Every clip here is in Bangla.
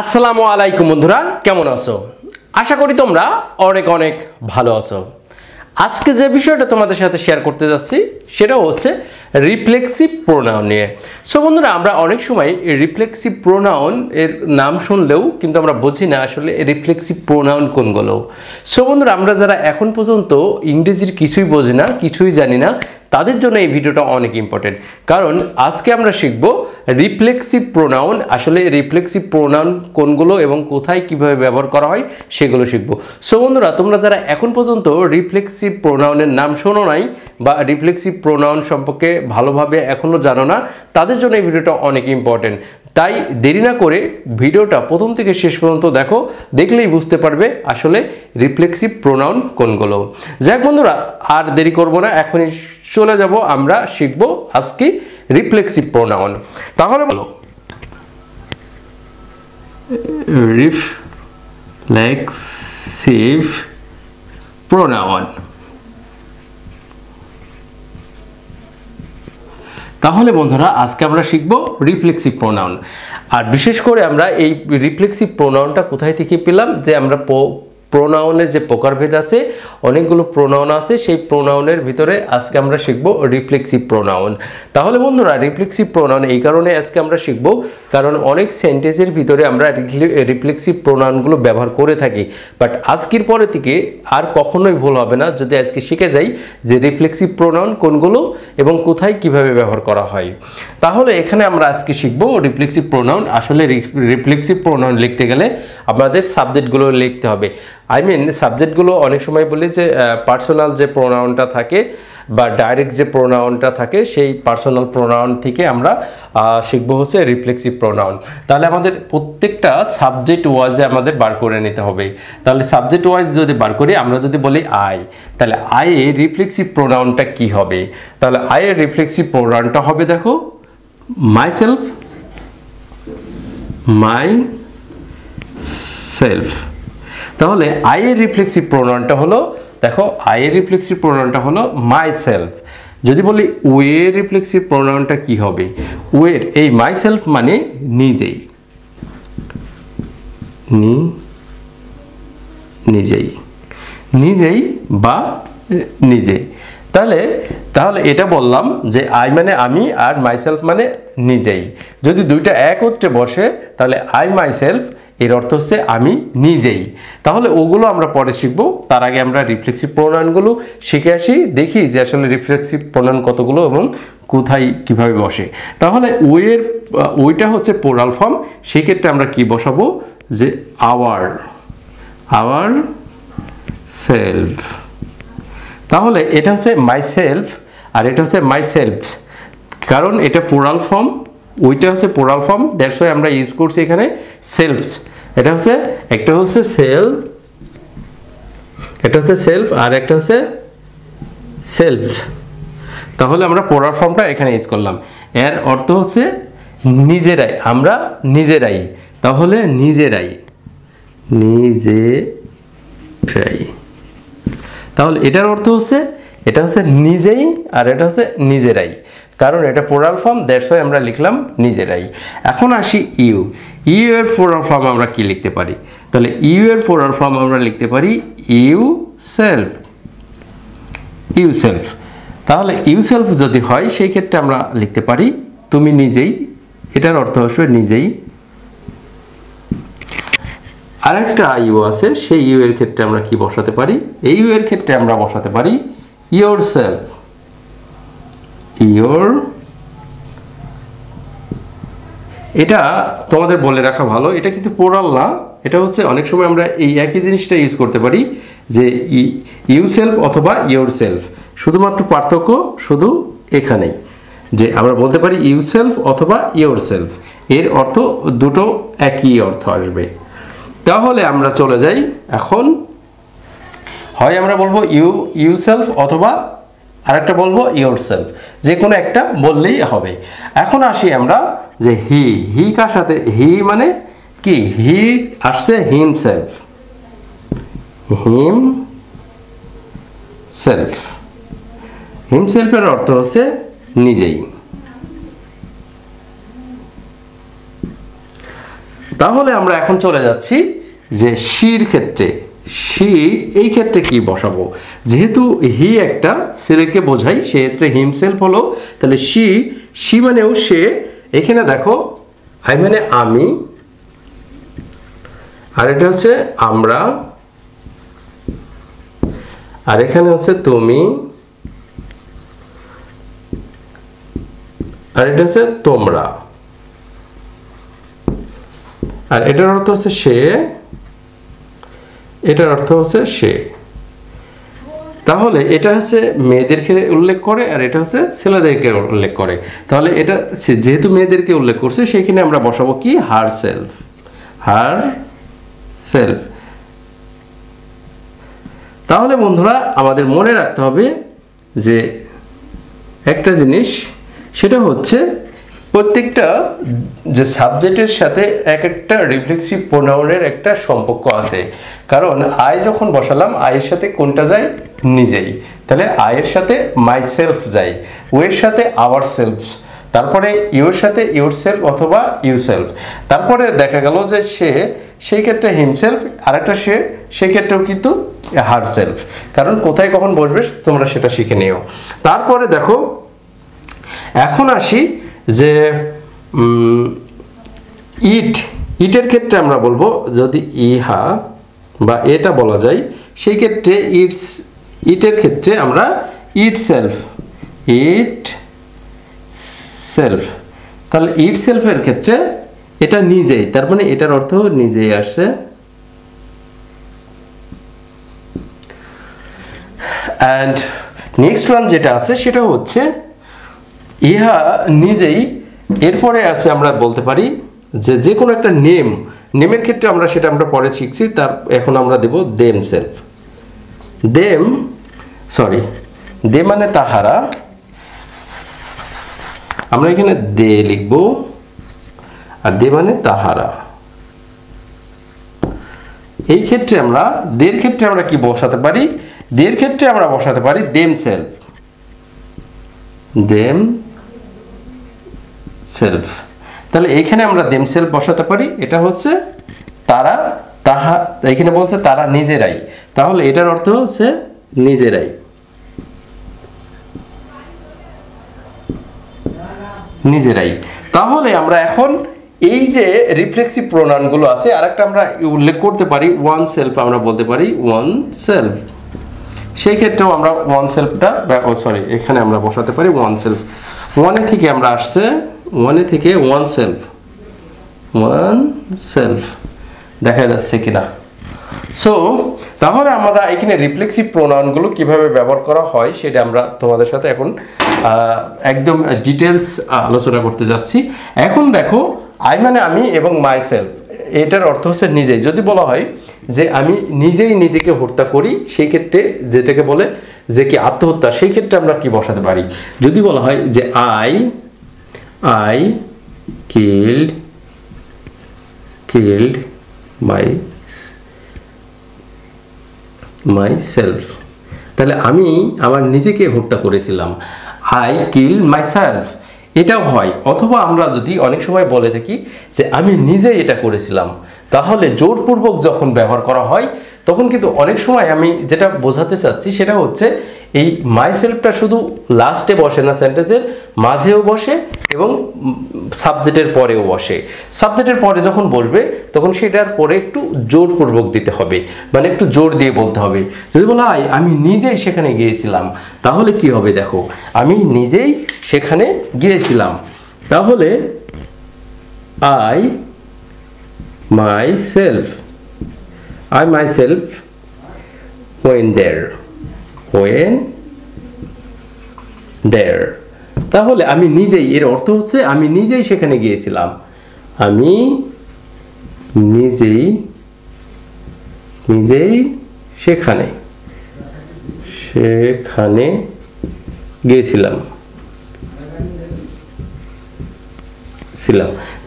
আসসালামু আলাইকুম বন্ধুরা, কেমন আছো? আশা করি তোমরা অনেক অনেক ভালো আছো। আজকে যে বিষয়টা তোমাদের সাথে শেয়ার করতে যাচ্ছি সেটা হচ্ছে রিফ্লেক্সিভ প্রোনাউন নিয়ে। সো বন্ধুরা, আমরা অনেক সময় রিফ্লেক্সিভ প্রোনাউন এর নাম শুনলেও কিন্তু আমরা বুঝি না আসলে রিফ্লেক্সিভ প্রোনাউন কোনগুলো। সো বন্ধুরা, আমরা যারা এখন পর্যন্ত ইংরেজির কিছুই বোঝি না, কিছুই জানি না, তাদের জন্য এই ভিডিওটা অনেক ইম্পর্টেন্ট। কারণ আজকে আমরা শিখব রিফ্লেক্সিভ প্রোনাউন, আসলে রিফ্লেক্সিভ প্রোনাউন কোনগুলো এবং কোথায় কিভাবে ব্যবহার করা হয় সেগুলো শিখব। সো বন্ধুরা, তোমরা যারা এখন পর্যন্ত রিফ্লেক্সিভ প্রোনাউনের নাম শোনো নাই বা রিফ্লেক্সিভ প্রোনাউন সম্পর্কে ভালোভাবে এখনও জানো না, তাদের জন্য এই ভিডিওটা অনেক ইম্পর্টেন্ট। তাই দেরি না করে ভিডিওটা প্রথম থেকে শেষ পর্যন্ত দেখো, দেখলেই বুঝতে পারবে আসলে রিফ্লেক্সিভ প্রোনাউন কোনগুলো। যাক বন্ধুরা, আর দেরি করব না, এখনই চলে যাব, আমরা শিখব আজকে রিফ্লেক্সিভ প্রোনাউন। তাহলে বলো, রিফ্লেক্সিভ প্রোনাউন। তাহলে বন্ধুরা, আজকে আমরা শিখব রিফ্লেক্সিভ প্রোনাউন। আর বিশেষ করে আমরা এই রিফ্লেক্সিভ প্রোনাউনটা কোথায় থেকে পেলাম, যে আমরা প্রোনাউনের যে প্রকারভেদ আছে, অনেকগুলো প্রোনাউন আছে, সেই প্রোনাউনের ভিতরে আজকে আমরা শিখব রিফ্লেক্সিভ প্রোনাউন। তাহলে বন্ধুরা, রিফ্লেক্সিভ প্রোনাউন এই কারণে আজকে আমরা শিখব, কারণ অনেক সেন্টেন্সের ভিতরে আমরা রিফ্লেক্সিভ প্রোনাউনগুলো ব্যবহার করে থাকি। বাট আজকের পরে থেকে আর কখনোই ভুল হবে না যদি আজকে শিখে যাই যে রিফ্লেক্সিভ প্রোনাউন কোনগুলো এবং কোথায় কিভাবে ব্যবহার করা হয়। তাহলে এখানে আমরা আজকে শিখব রিফ্লেক্সিভ প্রোনাউন। আসলে রিফ্লেক্সিভ প্রোনাউন লিখতে গেলে আমাদের সাবজেক্টগুলো লিখতে হবে। সাবজেক্টগুলো অনেক সময় বলি যে পার্সোনাল যে প্রোনাউনটা থাকে বা ডাইরেক্ট যে প্রোনাউনটা থাকে, সেই পার্সোনাল প্রোনাউন থেকে আমরা শিখব হচ্ছে রিফ্লেক্সিভ প্রোনাউন। তাহলে আমাদের প্রত্যেকটা সাবজেক্ট ওয়াইজে আমাদের বার করে নিতে হবে। তাহলে সাবজেক্ট ওয়াইজ যদি বার করি, আমরা যদি বলি আই, তাহলে আই এর রিফ্লেক্সিভ প্রোনাউনটা কি হবে? তাহলে আই এর রিফ্লেক্সিভ প্রোনাউনটা হবে, দেখো, মাইসেলফ, মাই সেলফ। তাহলে আই এর রিফ্লেক্সিভ প্রোনাউনটা হলো, দেখো, আই এর রিফ্লেক্সিভ প্রোনাউনটা হলো মাই সেলফ। যদি বলি ওয়ে এর রিফ্লেক্সিভ প্রোনাউনটা কি হবে? ওয়ের এই মাই সেলফ মানে নিজেই, নিজেই, নিজেই বা নিজে। তাহলে এটা বললাম যে আই মানে আমি আর মাই সেলফ মানে নিজেই। যদি দুইটা একত্রে বসে তাহলে আই মাই সেলফ এর অর্থ হচ্ছে আমি নিজেই। তাহলে ওগুলো আমরা পরে শিখবো, তার আগে আমরা রিফ্লেক্সিভ প্রোনাউনগুলো শিখে আসি, দেখি যে আসলে রিফ্লেক্সিভ প্রোনাউন কতগুলো এবং কোথায় কিভাবে বসে। তাহলে ওইটা হচ্ছে প্লুরাল ফর্ম, সেই ক্ষেত্রে আমরা কি বসাবো, যে আওয়ার সেলফ। তাহলে এটা হচ্ছে মাই সেলফ আর এটা হচ্ছে মাই সেলফ, কারণ এটা প্লুরাল ফর্ম, ওইটা হচ্ছে প্লুরাল ফর্ম, দ্যাটস ওয়াই আমরা ইউজ করছি এখানে সেলফস। এটা হচ্ছে একটা হচ্ছে সেলফ, এটা হচ্ছে সেলফ আর একটা হচ্ছে সেলফস। তাহলে আমরা প্লুরাল ফর্মটা এখানে ইউজ করলাম। এর অর্থ হচ্ছে নিজেরাই, আমরা নিজেরাই। তাহলে নিজেরাই, তাহলে এটার অর্থ হচ্ছে, এটা হচ্ছে নিজেই আর এটা হচ্ছে নিজেরাই, কারণ এটা প্লুরাল ফর্ম, দ্যাটস ওয়াই আমরা লিখলাম নিজেরাই। এখন আসি ইউ এর প্লুরাল ফর্ম আমরা কি লিখতে পারি? তাহলে ইউ এর প্লুরাল ফর্ম আমরা লিখতে পারি ইউ সেলফ। তাহলে ইউ সেলফ যদি হয় সেই ক্ষেত্রে আমরা লিখতে পারি তুমি নিজেই, এটার অর্থ হচ্ছে নিজেই। আরেকটা ইউ আছে, সেই ইউ এর ক্ষেত্রে আমরা কি বসাতে পারি? এই ইউ এর ক্ষেত্রে আমরা বসাতে পারি ইয়োর সেলফ। এটা তোমাদের বলে রাখা ভালো, এটা কিন্তু প্লুরাল না, এটা হচ্ছে অনেক সময় আমরা এই একই জিনিসটা ইউজ করতে পারি, যে ইউ সেলফ অথবা ইয়োর সেলফ। শুধুমাত্র পার্থক্য শুধু এখানেই, যে আমরা বলতে পারি ইউ সেলফ অথবা ইয়োর সেলফ, এর অর্থ দুটো একই অর্থ আসবে। তাহলে আমরা চলে যাই, এখন হয় আমরা বলবো ইউ সেলফ অথবা আরেকটা বলবো ইয়োর সেলফ, যে কোনো একটা বললেই হবে। এখন আসি আমরা যে হি কার সাথে, হি মানে কি? হি আসছে হিমসেলফ, হিমসেলফের অর্থ হচ্ছে নিজেই। তাহলে আমরা এখন চলে যাচ্ছি যে শির ক্ষেত্রে। শি এই ক্ষেত্রে কি বসাবো, যেহেতু হি একটা ছেলেকে বোঝাই সেক্ষেত্রে হিমসেলফ হলো, তাহলে শি মানেও সে। এখানে দেখো আই মানে আমি, আর এটা হচ্ছে আমরা, আর এখানে হচ্ছে তুমি, আর এটা হচ্ছে তোমরা, আর এটার অর্থ হচ্ছে সে, এটার অর্থ হচ্ছে সে। তাহলে এটা হচ্ছে মেয়েদেরকে উল্লেখ করে আর এটা হচ্ছে ছেলেদেরকে উল্লেখ করে। তাহলে এটা যেহেতু মেয়েদেরকে উল্লেখ করছে সেখানে আমরা বসাবো কি হার সেলফ, হার সেলফ। তাহলে বন্ধুরা আমাদের মনে রাখতে হবে যে একটা জিনিস, সেটা হচ্ছে প্রত্যেকটা যে সাবজেক্টের সাথে এক একটা রিফ্লেক্সিভ প্রোনাউনের একটা সম্পর্ক আছে। কারণ আই যখন বসালাম আয়ের সাথে কোনটা যায়, নিজেই, তাহলে আয়ের সাথে মাই সেলফ যায়, ওয়ের সাথে আওয়ার সেলফ, তারপরে ইউর সাথে ইউর সেলফ অথবা ইউ সেলফ, তারপরে দেখা গেল যে সে, সেই ক্ষেত্রে হিমসেলফ, আরেকটা সে, সেই ক্ষেত্রেও কিন্তু হার সেলফ। কারণ কোথায় কখন বসবে তোমরা সেটা শিখে নিও। তারপরে দেখো এখন আসি যে ইটের ক্ষেত্রে আমরা বলবো যদি ইহা বা এটা বলা যায়, সেই ক্ষেত্রে ইটের ক্ষেত্রে আমরা ইট সেলফ, ইট সেলফ। তাহলে ইট সেলফের ক্ষেত্রে এটা নিজেই, তার মানে এটার অর্থ নিজেই আসছে। অ্যান্ড নেক্সট ওয়ান যেটা আছে সেটা হচ্ছে ইহা নিজেই। এরপরে আছে আমরা বলতে পারি যে কোনো একটা নেমের ক্ষেত্রে আমরা সেটা আমরা পরে শিখছি, তার এখন আমরা দেব দেম সেলফ। দে মানে তাহারা, আমরা এখানে দে লিখব, আর দে মানে তাহারা। এই ক্ষেত্রে আমরা দের ক্ষেত্রে আমরা কি বসাতে পারি, দের ক্ষেত্রে আমরা বসাতে পারি দেম সেলফ, দেম সেলফ। তাহলে এইখানে আমরা দেম সেলফ বসাতে পারি, এটা হচ্ছে তারা, তাহা, এখানে বলছে তারা নিজেরাই, তাহলে এটার অর্থ হচ্ছে নিজেরাই, নিজেরাই। তাহলে আমরা এখন এই যে রিফ্লেক্সিভ প্রোনাউনগুলো আছে আরেকটা আমরা উল্লেখ করতে পারি ওয়ান সেলফ, আমরা বলতে পারি ওয়ান সেলফ। সেই ক্ষেত্রেও আমরা ওয়ান সেলফটা এখানে আমরা বসাতে পারি ওয়ান সেলফ। ওয়ানে থেকে আমরা আসছে, ওয়ানে থেকে ওয়ান সেলফ, ওয়ান সেলফ দেখা যাচ্ছে কিনা। সো তাহলে আমরা এখানে রিফ্লেক্সিভ প্রোনাউনগুলো কিভাবে ব্যবহার করা হয় সেটা আমরা তোমাদের সাথে এখন একদম ডিটেলস আলোচনা করতে যাচ্ছি। এখন দেখো আই মানে আমি এবং মাই সেলফ, এটার অর্থ হচ্ছে নিজেই। যদি বলা হয় যে আমি নিজেই নিজেকে হত্যা করি, সেই ক্ষেত্রে যেটাকে বলে যে কি আত্মহত্যা, সেই ক্ষেত্রে আমরা কি বসাতে পারি। যদি বলা হয় যে আই কিল্ড মাই সেলফ, তাহলে আমি আমার নিজেকে হত্যা করেছিলাম, আই কিল মাই সেলফ, এটাও হয়। অথবা আমরা যদি অনেক সময় বলে থাকি যে আমি নিজেই এটা করেছিলাম, তাহলে জোরপূর্বক যখন ব্যবহার করা হয় তখন কিন্তু অনেক সময় আমি যেটা বোঝাতে চাচ্ছি সেটা হচ্ছে এই মাই সেলফটা শুধু লাস্টে বসে না, সেন্টেন্সের মাঝেও বসে এবং সাবজেক্টের পরেও বসে। সাবজেক্টের পরে যখন বসবে তখন সেটার পরে একটু জোরপূর্বক দিতে হবে, মানে একটু জোর দিয়ে বলতে হবে। যদি বলা হয় আমি নিজেই সেখানে গিয়েছিলাম, তাহলে কি হবে দেখো, আমি নিজেই সেখানে গিয়েছিলাম, তাহলে I myself went there, তাহলে আমি নিজেই, এর অর্থ হচ্ছে আমি নিজেই সেখানে গিয়েছিলাম, আমি নিজেই সেখানে গিয়েছিলাম।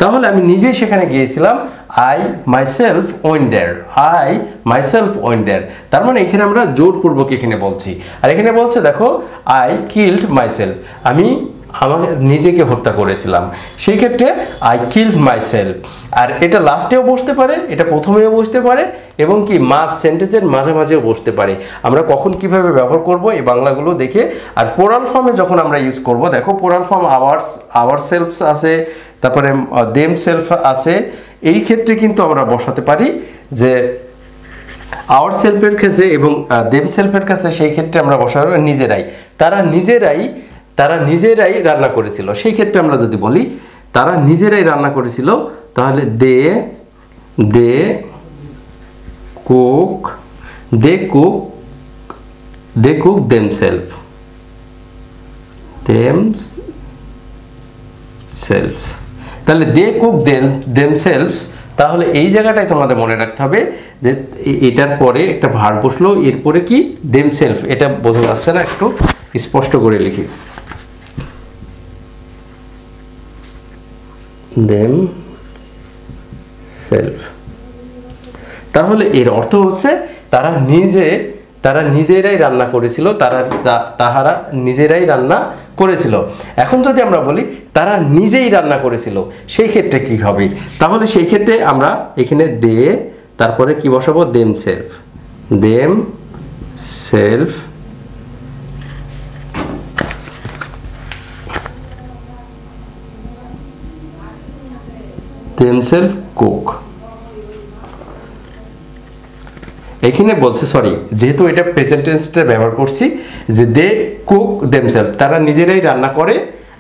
তাহলে আমি নিজেই সেখানে গিয়েছিলাম, I myself went there, তার মানে এখানে আমরা জোরপূর্বক এখানে বলছি। আর এখানে বলছে দেখো I killed myself, আমি আমাকে নিজেকে হত্যা করেছিলাম, সেই ক্ষেত্রে আই কিলড মাই সেলফ। আর এটা লাস্টেও বসতে পারে, এটা প্রথমেও বসতে পারে, এবং কি সেন্টেন্সের মাঝামাঝিও বসতে পারে। আমরা কখন কিভাবে ব্যবহার করব এই বাংলাগুলো দেখে। আর পোরাল ফর্মে যখন আমরা ইউজ করব, দেখো পোরাল ফর্ম আওয়ার সেলফস আছে, তারপরে দেম সেলফ আছে। এই ক্ষেত্রে কিন্তু আমরা বসাতে পারি যে আওয়ার সেলফের কাছে এবং দেম সেলফের কাছে, সেই ক্ষেত্রে আমরা বসাবো নিজেরাই। তারা নিজেরাই রান্না করেছিল, সেই ক্ষেত্রে আমরা যদি বলি তারা নিজেরাই রান্না করেছিল, তাহলে দে কুক themselves। তাহলে দে কুক themselves। তাহলে এই জায়গাটায় তোমাদের মনে রাখতে হবে যে এটার পরে একটা ভার্ব বসলো, এরপরে কি themselves। এটা বোঝা যাচ্ছে না, একটু স্পষ্ট করে লিখি, themselves। তাহলে এর অর্থ হচ্ছে তারা নিজেরাই রান্না করেছিল, তাহারা নিজেরাই রান্না করেছিল। এখন যদি আমরা বলি তারা নিজেই রান্না করেছিল, সেই ক্ষেত্রে কি হবে? তাহলে সেই ক্ষেত্রে আমরা এখানে তারপরে কি বসাবো? themselves cook। এখানে বলছে, সরি, যেহেতু এটা প্রেজেন্ট টেন্সটা ব্যবহার করছি, যে দে কুক themselves, তারা নিজেরাই রান্না করে।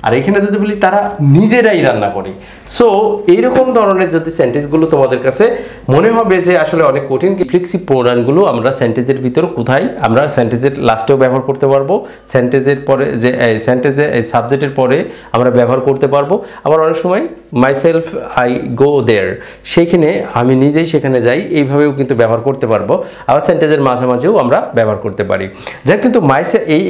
আর এখানে যদি বলি তারা নিজেরাই রান্না করে। সো এইরকম ধরনের যদি সেন্টেন্সগুলো তোমাদের কাছে মনে হবে যে আসলে অনেক কঠিন, রিফ্লেক্সিভ প্রোনাউনগুলো আমরা সেন্টেন্সের ভিতরে কোথায়, আমরা সেন্টেন্সের লাস্টেও ব্যবহার করতে পারবো, সেন্টেন্সের পরে যে সেন্টেন্সে সাবজেক্টের পরে আমরা ব্যবহার করতে পারবো। আবার অনেক সময় মাইসেলফ আই গো দেয়ার, সেইখানে আমি নিজেই সেখানে যাই, এইভাবেও কিন্তু ব্যবহার করতে পারবো। আবার সেন্টেন্সের মাঝামাঝিও আমরা ব্যবহার করতে পারি। যাক, কিন্তু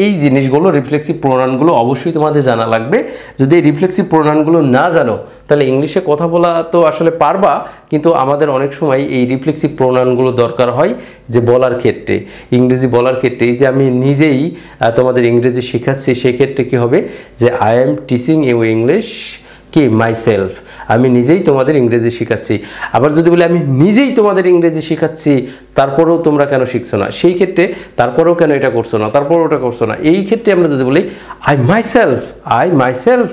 এই জিনিসগুলো রিফ্লেক্সিভ প্রোনাউনগুলো অবশ্যই তোমাদের জানা লাগবে। যদি এই রিফ্লেক্সিভ প্রোনাউনগুলো না জানো, তাহলে ইংলিশে কথা বলা তো আসলে পারবা, কিন্তু আমাদের অনেক সময় এই রিফ্লেক্সিভ প্রোনাউনগুলো দরকার হয় যে বলার ক্ষেত্রে, ইংরেজি বলার ক্ষেত্রে। এই যে আমি নিজেই তোমাদের ইংরেজি শেখাচ্ছি, সেক্ষেত্রে কি হবে যে I am teaching you English কি মাইসেলফ, আমি নিজেই তোমাদের ইংরেজি শেখাচ্ছি। আবার যদি বলি আমি নিজেই তোমাদের ইংরেজি শেখাচ্ছি, তারপরেও তোমরা কেন শিখছো না, সেই ক্ষেত্রে তারপরেও কেন এটা করছো না, তারপরেও ওটা করছো না, এই ক্ষেত্রে আমরা যদি বলি আই মাইসেলফ,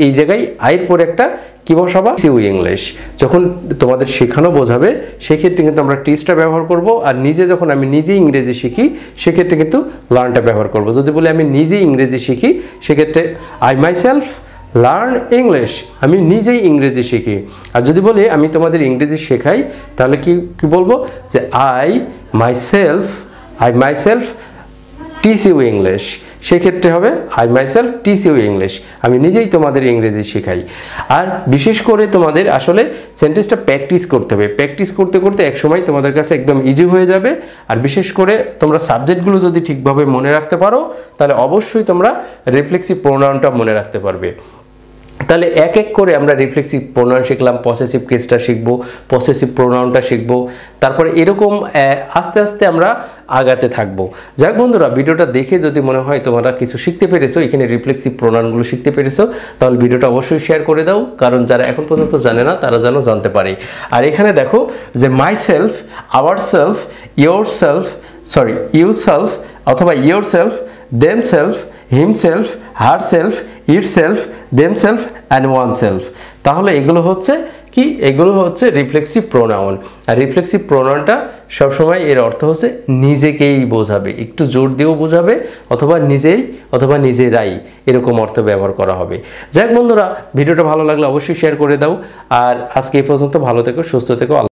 এই জায়গায় আয়ের পরে একটা কি বসাবা? You English. যখন তোমাদের শেখানো বোঝাবে, সেক্ষেত্রে কিন্তু আমরা টিচটা ব্যবহার করব। আর যখন আমি নিজেই ইংরেজি শিখি, সেক্ষেত্রে কিন্তু লার্নটা ব্যবহার করব। যদি বলি আমি নিজেই ইংরেজি শিখি, সেক্ষেত্রে আই মাইসেলফ লার্ন ইংলিশ, আমি নিজেই ইংরেজি শিখি। আর যদি বলি আমি তোমাদের ইংরেজি শেখাই, তাহলে কি বলবো? যে I myself teach you English. সেক্ষেত্রে হবে I myself teach you English, আমি নিজেই তোমাদের ইংরেজি শেখাই। আর বিশেষ করে তোমাদের আসলে সেন্টেন্সটা প্র্যাকটিস করতে হবে। প্র্যাকটিস করতে করতে একসময় তোমাদের কাছে একদম ইজি হয়ে যাবে। আর বিশেষ করে তোমরা সাবজেক্টগুলো যদি ঠিকভাবে মনে রাখতে পারো, তাহলে অবশ্যই তোমরা রিফ্লেক্সিভ প্রোনাউনটা মনে রাখতে পারবে। তাহলে এক এক করে আমরা রিফ্লেক্সিভ প্রোনাউন শিখলাম, পসেসিভ কেসটা শিখবো, পসেসিভ প্রোনাউনটা শিখবো, তারপরে এরকম আস্তে আস্তে আমরা আগাতে থাকবো। যাক বন্ধুরা, ভিডিওটা দেখে যদি মনে হয় তোমরা কিছু শিখতে পেরেছো, এখানে রিফ্লেক্সিভ প্রোনাউনগুলো শিখতে পেরেছো, তাহলে ভিডিওটা অবশ্যই শেয়ার করে দাও, কারণ যারা এখন পর্যন্ত জানে না তারা যেন জানতে পারে। আর এখানে দেখো যে মাইসেলফ, আওয়ারসেলফ, ইউরসেলফ অথবা yourself, themself, himself, herself, itself, themself and oneself. তাহলে এগুলো হচ্ছে কি? এগুলো হচ্ছে রিফ্লেক্সিভ প্রোনাউন। আর রিফ্লেক্সিভ প্রোনাউনটা সবসময় এর অর্থ হচ্ছে নিজেকেই বোঝাবে, একটু জোর দিয়েও বোঝাবে, অথবা নিজেই অথবা নিজেরাই, এরকম অর্থ ব্যবহার করা হবে। যাক বন্ধুরা, ভিডিওটা ভালো লাগলে অবশ্যই শেয়ার করে দাও। আর আজকে এই পর্যন্ত, ভালো থেকো, সুস্থ থেকো।